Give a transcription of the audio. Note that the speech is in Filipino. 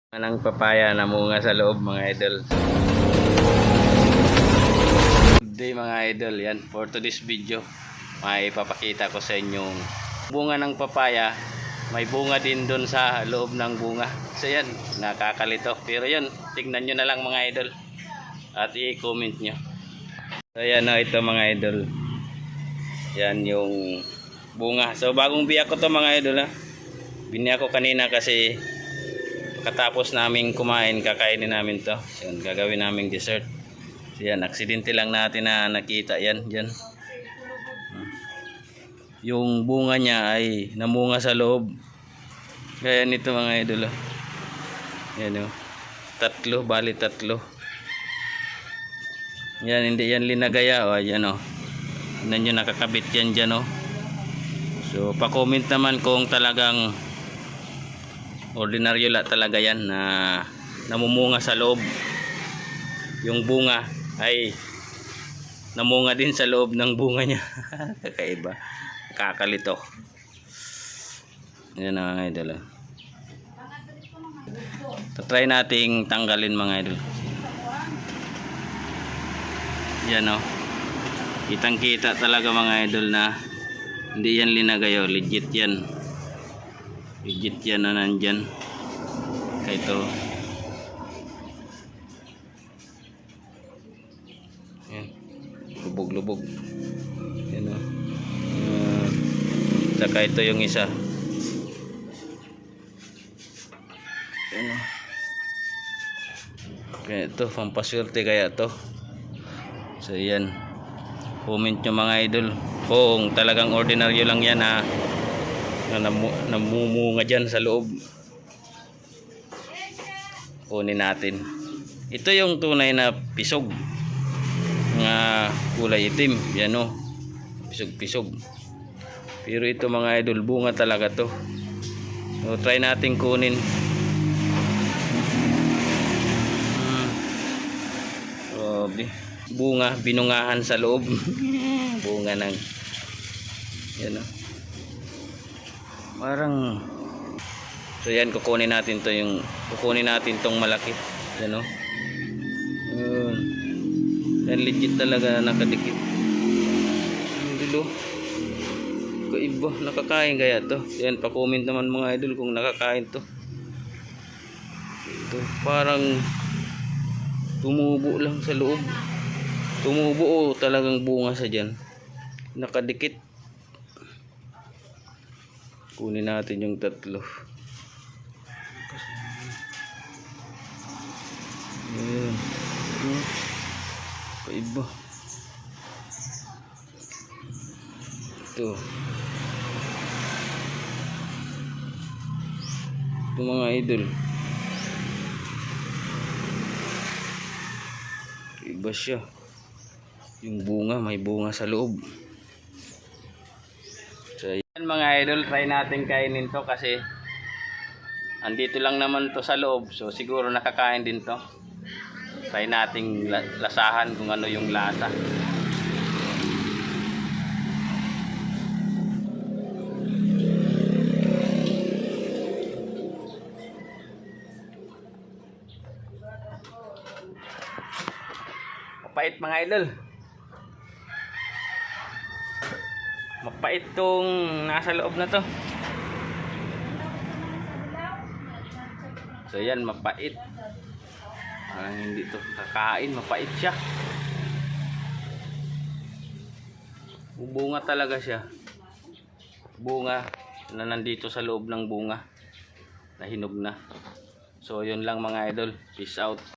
Ng papaya na munga sa loob mga idol. Good day mga idol. Yan, for today's video may ipapakita ko sa inyong bunga ng papaya. May bunga din doon sa loob ng bunga. So yan, nakakalito. Pero yan, tignan nyo na lang mga idol at i-comment nyo. So yan o, ito mga idol. Yan yung bunga. So bagong biyak ko to mga idol ha. Biniyak ko kanina kasi katapos naming kumain, kakainin namin to. Yan, gagawin naming dessert. So yan, aksidente lang natin na nakita yan, dyan. Yung bunga niya ay namunga sa loob. Kaya nito mga idol. Yan o. Tatlo, bali tatlo. Yan, hindi yan linagaya. O, yan o. Yan yung nakakabit yan dyan o. So, pa-comment naman kung talagang ordinaryo la talaga yan na namumunga sa loob. Yung bunga ay namunga din sa loob ng bunga niya. Kakaiba, kakalito. Yan mga idol. Try nating tanggalin mga idol. Yan o, kitang kita talaga mga idol na hindi yan linagayo, legit yan. Legit yan na nandyan. Kaya ito. Yan. Lubog-lubog. Yan o. Saka ito yung isa. Yan o. Kaya ito, pampaswerte kaya ito. So yan. Comment nyo mga idol kung talagang ordinaryo lang yan na namumunga dyan sa loob. Kunin natin. Ito yung tunay na pisog nga kulay itim. Yan o, pisog-pisog. Pero ito mga idol, bunga talaga to. So try natin kunin. Bunga, binungahan sa loob. Bunga ng yan o. Parang so yan, kukunin natin to, yung kukunin natin tong malaki. Yan o. Yan legit talaga nakadikit. Dilo. Kaiba, nakakain kaya to. Yan, pa-comment naman mga idol kung nakakain to. Ito, parang tumubo lang sa loob. Tumubo o talagang bunga sa dyan. Nakadikit. Kunin natin yung tatlo. Ayan. Kaiba. Ito. Ito mga idol. Kaiba siya. Yung bunga, may bunga sa loob. So yan mga idol, try natin kainin to kasi andito lang naman to sa loob. So siguro nakakain din to. Try nating lasahan kung ano yung lasa. Mapait mga idol. Mapait tong nasa loob na to. So yan, mapait. Parang hindi to kakain, mapait siya. Bunga talaga siya. Bunga na nandito sa loob ng bunga. Nahinog na. So yun lang mga idol. Peace out.